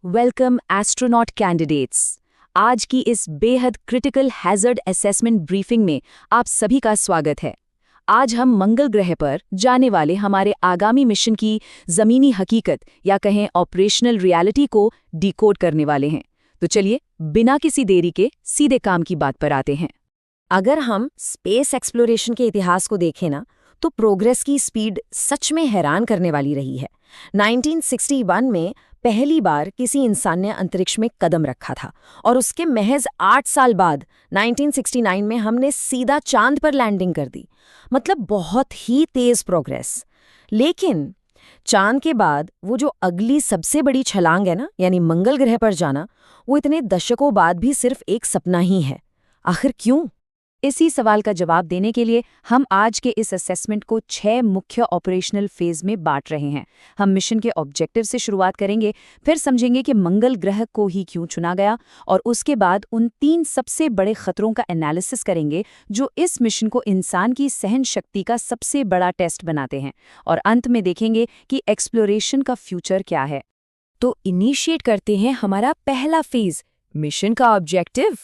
Welcome astronaut candidates. आज की इस बेहद क्रिटिकल हैजर्ड असेसमेंट ब्रीफिंग में आप सभी का स्वागत है। आज हम मंगल ग्रह पर जाने वाले हमारे आगामी मिशन की ज़मीनी हकीकत या कहें ऑपरेशनल रियलिटी को डिकोड करने वाले हैं। तो चलिए बिना किसी देरी के सीधे काम की बात पर आते हैं। अगर हम स्पेस एक्सप्लोरेशन के इतिहास को देखें ना, तो प्रोग्रेस की स्पीड सच में हैरान करने वाली रही है। 1961 में पहली बार किसी इंसान ने अंतरिक्ष में कदम रखा था और उसके महज 8 साल बाद 1969 में हमने सीधा चांद पर लैंडिंग कर दी। मतलब बहुत ही तेज प्रोग्रेस। लेकिन चांद के बाद वो जो अगली सबसे बड़ी छलांग है ना, यानी मंगल ग्रह पर जाना, वो इतने दशकों बाद भी सिर्फ एक सपना ही है। आखिर क्यों? इसी सवाल का जवाब देने के लिए हम आज के इस असेसमेंट को 6 मुख्य ऑपरेशनल फेज में बांट रहे हैं। हम मिशन के ऑब्जेक्टिव से शुरुआत करेंगे, फिर समझेंगे कि मंगल ग्रह को ही क्यों चुना गया, और उसके बाद उन 3 सबसे बड़े खतरों का एनालिसिस करेंगे जो इस मिशन को इंसान की सहन शक्ति का सबसे बड़ा टेस्ट बनाते हैं। और अंत में देखेंगे कि एक्सप्लोरेशन का फ्यूचर क्या है। तो इनिशिएट करते हैं हमारा पहला फेज, मिशन का ऑब्जेक्टिव।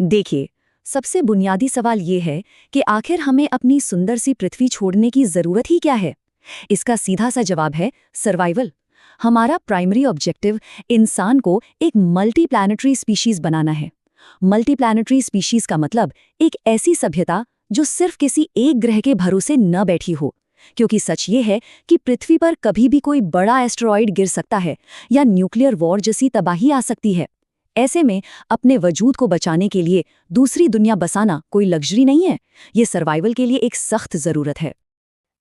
देखिए, सबसे बुनियादी सवाल ये है कि आखिर हमें अपनी सुंदर सी पृथ्वी छोड़ने की जरूरत ही क्या है? इसका सीधा सा जवाब है सर्वाइवल। हमारा प्राइमरी ऑब्जेक्टिव इंसान को एक मल्टीप्लैनेटरी स्पीशीज बनाना है। मल्टीप्लैनेटरी स्पीशीज का मतलब एक ऐसी सभ्यता जो सिर्फ किसी एक ग्रह के भरोसे न बैठी हो, क्योंकि सच ये है कि पृथ्वी पर कभी भी कोई बड़ा एस्टेरॉयड गिर सकता है या न्यूक्लियर वॉर जैसी तबाही आ सकती है। ऐसे में अपने वजूद को बचाने के लिए दूसरी दुनिया बसाना कोई लग्जरी नहीं है, ये सर्वाइवल के लिए एक सख्त जरूरत है।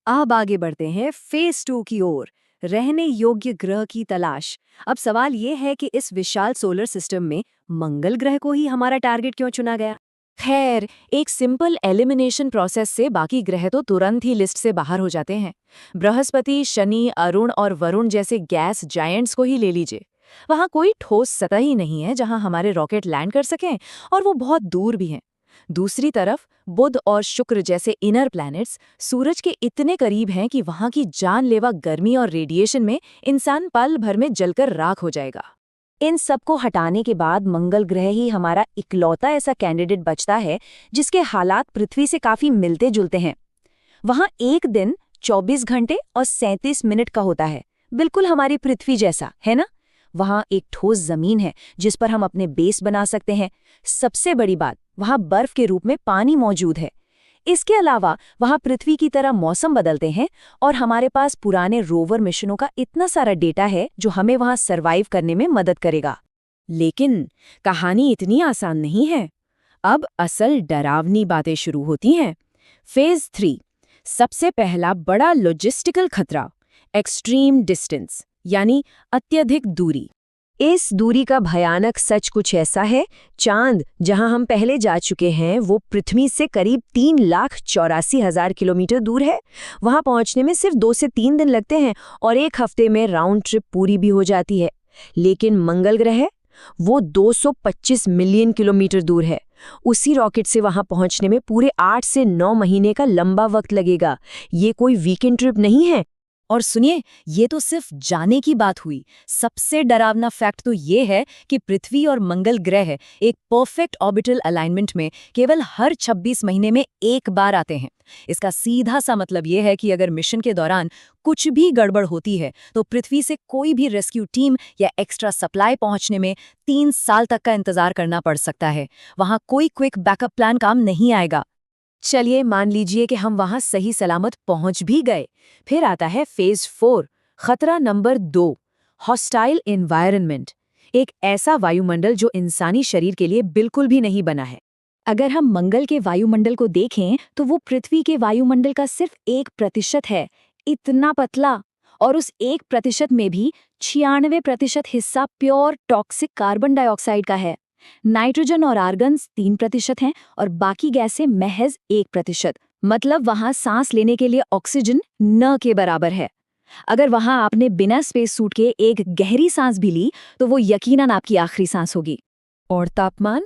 अब आगे बढ़ते हैं फेज 2 की ओर, रहने योग्य ग्रह की तलाश। अब सवाल ये है कि इस विशाल सोलर सिस्टम में मंगल ग्रह को ही हमारा टारगेट क्यों चुना गया? खैर, एक सिंपल एलिमिनेशन प्रोसेस से बाकी ग्रह तो तुरंत ही लिस्ट से बाहर हो जाते हैं। बृहस्पति, शनि, अरुण और वरुण जैसे गैस जायंट्स को ही ले लीजिए। वहां कोई ठोस सतह ही नहीं है जहां हमारे रॉकेट लैंड कर सकें, और वो बहुत दूर भी हैं। दूसरी तरफ बुध और शुक्र जैसे इनर प्लैनेट्स सूरज के इतने करीब हैं कि वहां की जानलेवा गर्मी और रेडिएशन में इंसान पल भर में जलकर राख हो जाएगा। इन सब को हटाने के बाद मंगल ग्रह ही हमारा इकलौता ऐसा कैंडिडेट बचता है जिसके हालात पृथ्वी से काफी मिलते जुलते हैं। वहां एक दिन 24 घंटे और 37 मिनट का होता है, बिल्कुल हमारी पृथ्वी जैसा, है ना? वहां एक ठोस जमीन है जिस पर हम अपने बेस बना सकते हैं। सबसे बड़ी बात, वहां बर्फ के रूप में पानी मौजूद है। इसके अलावा वहां पृथ्वी की तरह मौसम बदलते हैं और हमारे पास पुराने रोवर मिशनों का इतना सारा डेटा है जो हमें वहां सरवाइव करने में मदद करेगा। लेकिन कहानी इतनी आसान नहीं है। अब असल डरावनी बातें शुरू होती हैं। फेज 3, सबसे पहला बड़ा लॉजिस्टिकल खतरा, एक्सट्रीम डिस्टेंस, यानी अत्यधिक दूरी। इस दूरी का भयानक सच कुछ ऐसा है, चांद जहां हम पहले जा चुके हैं वो पृथ्वी से करीब 3,84,000 किलोमीटर दूर है। वहां पहुंचने में सिर्फ 2 से 3 दिन लगते हैं और 1 हफ्ते में राउंड ट्रिप पूरी भी हो जाती है। लेकिन मंगल ग्रह, वो 225 मिलियन किलोमीटर दूर है। उसी रॉकेट से वहां पहुंचने में पूरे 8 से 9 महीने का लंबा वक्त लगेगा। ये कोई वीकेंड ट्रिप नहीं है। और सुनिए, ये तो सिर्फ जाने की बात हुई। सबसे डरावना फैक्ट तो ये है कि पृथ्वी और मंगल ग्रह एक परफेक्ट ऑर्बिटल अलाइनमेंट में केवल हर 26 महीने में एक बार आते हैं। इसका सीधा सा मतलब ये है कि अगर मिशन के दौरान कुछ भी गड़बड़ होती है तो पृथ्वी से कोई भी रेस्क्यू टीम या एक्स्ट्रा सप्लाई पहुंचने में 3 साल तक का इंतजार करना पड़ सकता है। वहां कोई क्विक बैकअप प्लान काम नहीं आएगा। चलिए मान लीजिए कि हम वहां सही सलामत पहुंच भी गए। फिर आता है फेज 4, खतरा नंबर 2, हॉस्टाइल एनवायरनमेंट, एक ऐसा वायुमंडल जो इंसानी शरीर के लिए बिल्कुल भी नहीं बना है। अगर हम मंगल के वायुमंडल को देखें तो वो पृथ्वी के वायुमंडल का सिर्फ 1% है, इतना पतला। और उस 1% में भी 96% हिस्सा प्योर टॉक्सिक कार्बन डाइऑक्साइड का है। नाइट्रोजन और आर्गन्स 3% हैं और बाकी गैसें महज 1%। मतलब वहां सांस लेने के लिए ऑक्सीजन न के बराबर है। अगर वहां आपने बिना स्पेस सूट के एक गहरी सांस भी ली तो वो यकीनन आपकी आखिरी सांस होगी। और तापमान,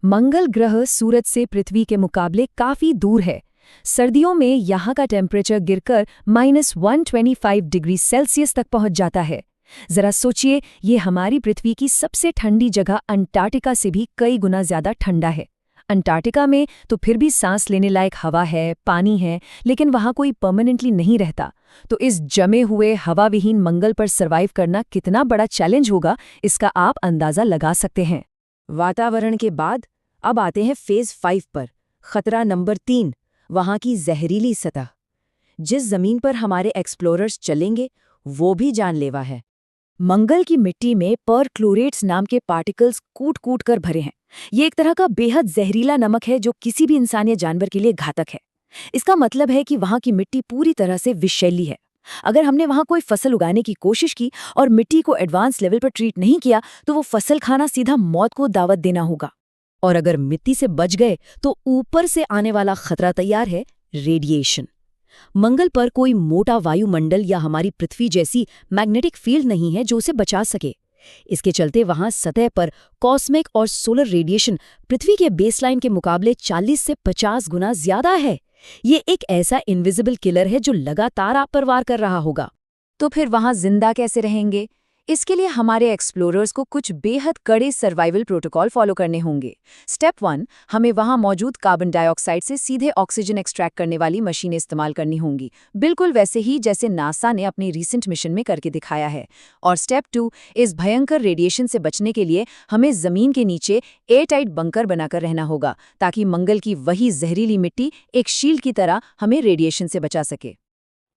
मंगल ग्रह सूरज से पृथ्वी के मुकाबले काफी दूर है। सर्दियों में यहाँ का टेम्परेचर गिरकर -125 डिग्री सेल्सियस तक पहुंच जाता है। जरा सोचिए, ये हमारी पृथ्वी की सबसे ठंडी जगह अंटार्कटिका से भी कई गुना ज्यादा ठंडा है। अंटार्कटिका में तो फिर भी सांस लेने लायक हवा है, पानी है, लेकिन वहां कोई परमानेंटली नहीं रहता। तो इस जमे हुए हवा विहीन मंगल पर सर्वाइव करना कितना बड़ा चैलेंज होगा, इसका आप अंदाजा लगा सकते हैं। वातावरण के बाद अब आते हैं फेज 5 पर। खतरा नंबर 3, वहां की जहरीली सतह। जिस जमीन पर हमारे एक्सप्लोरर्स चलेंगे वो भी जानलेवा है। मंगल की मिट्टी में परक्लोरेट्स नाम के पार्टिकल्स कूट कूट कर भरे हैं। ये एक तरह का बेहद जहरीला नमक है जो किसी भी इंसान या जानवर के लिए घातक है। इसका मतलब है कि वहां की मिट्टी पूरी तरह से विषैली है। अगर हमने वहां कोई फसल उगाने की कोशिश की और मिट्टी को एडवांस लेवल पर ट्रीट नहीं किया तो वो फसल खाना सीधा मौत को दावत देना होगा। और अगर मिट्टी से बच गए तो ऊपर से आने वाला खतरा तैयार है, रेडिएशन। मंगल पर कोई मोटा वायुमंडल या हमारी पृथ्वी जैसी मैग्नेटिक फील्ड नहीं है जो उसे बचा सके। इसके चलते वहां सतह पर कॉस्मिक और सोलर रेडिएशन पृथ्वी के बेसलाइन के मुकाबले 40 से 50 गुना ज्यादा है। ये एक ऐसा इनविजिबल किलर है जो लगातार आप पर वार कर रहा होगा। तो फिर वहां जिंदा कैसे रहेंगे? इसके लिए हमारे एक्सप्लोरर्स को कुछ बेहद कड़े सर्वाइवल प्रोटोकॉल फॉलो करने होंगे। स्टेप 1, हमें वहां मौजूद कार्बन डाइऑक्साइड से सीधे ऑक्सीजन एक्सट्रैक्ट करने वाली मशीनें इस्तेमाल करनी होंगी, बिल्कुल वैसे ही जैसे नासा ने अपनी रीसेंट मिशन में करके दिखाया है। और स्टेप 2, इस भयंकर रेडिएशन से बचने के लिए हमें जमीन के नीचे एयरटाइट बंकर बनाकर रहना होगा, ताकि मंगल की वही जहरीली मिट्टी एक शील्ड की तरह हमें रेडिएशन से बचा सके।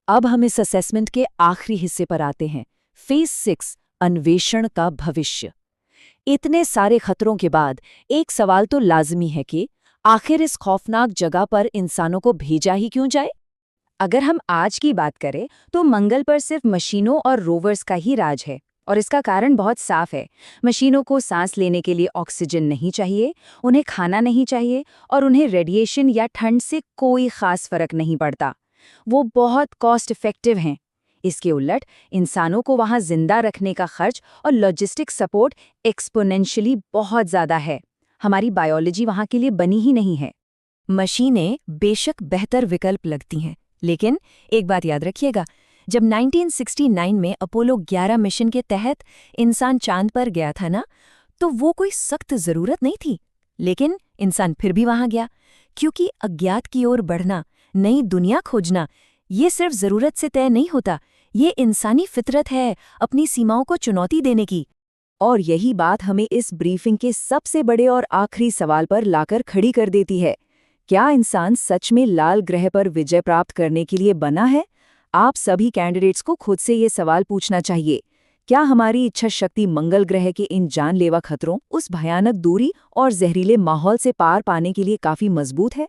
अब हम इस असेसमेंट के आखिरी हिस्से पर आते हैं, फेज 6, अन्वेषण का भविष्य। इतने सारे खतरों के बाद एक सवाल तो लाजमी है कि आखिर इस खौफनाक जगह पर इंसानों को भेजा ही क्यों जाए? अगर हम आज की बात करें तो मंगल पर सिर्फ मशीनों और रोवर्स का ही राज है, और इसका कारण बहुत साफ है। मशीनों को सांस लेने के लिए ऑक्सीजन नहीं चाहिए, उन्हें खाना नहीं चाहिए, और उन्हें रेडिएशन या ठंड से कोई खास फर्क नहीं पड़ता। वो बहुत कॉस्ट इफेक्टिव हैं। इसके उलट इंसानों को वहां जिंदा रखने का खर्च और लॉजिस्टिक सपोर्ट एक्सपोनेंशियली बहुत ज़्यादा है। हमारी बायोलॉजी वहां के लिए बनी ही नहीं है। मशीनें बेशक बेहतर विकल्प लगती हैं, लेकिन एक बात याद रखिएगा, जब 1969 में अपोलो 11 मिशन के तहत इंसान चांद पर गया था ना, तो वो कोई सख्त ज़रूरत नहीं थी। लेकिन इंसान फिर भी वहां गया, क्योंकि अज्ञात की ओर बढ़ना, नई दुनिया खोजना, ये सिर्फ ज़रूरत से तय नहीं होता, ये इंसानी फितरत है अपनी सीमाओं को चुनौती देने की। और यही बात हमें इस ब्रीफिंग के सबसे बड़े और आखिरी सवाल पर लाकर खड़ी कर देती है। क्या इंसान सच में लाल ग्रह पर विजय प्राप्त करने के लिए बना है? आप सभी कैंडिडेट्स को खुद से ये सवाल पूछना चाहिए। क्या हमारी इच्छा शक्ति मंगल ग्रह के इन जानलेवा खतरों, उस भयानक दूरी और जहरीले माहौल से पार पाने के लिए काफ़ी मजबूत है?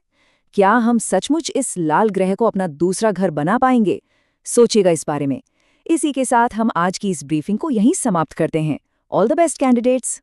क्या हम सचमुच इस लाल ग्रह को अपना दूसरा घर बना पाएंगे? सोचिएगा इस बारे में। इसी के साथ हम आज की इस ब्रीफिंग को यहीं समाप्त करते हैं। All the best candidates.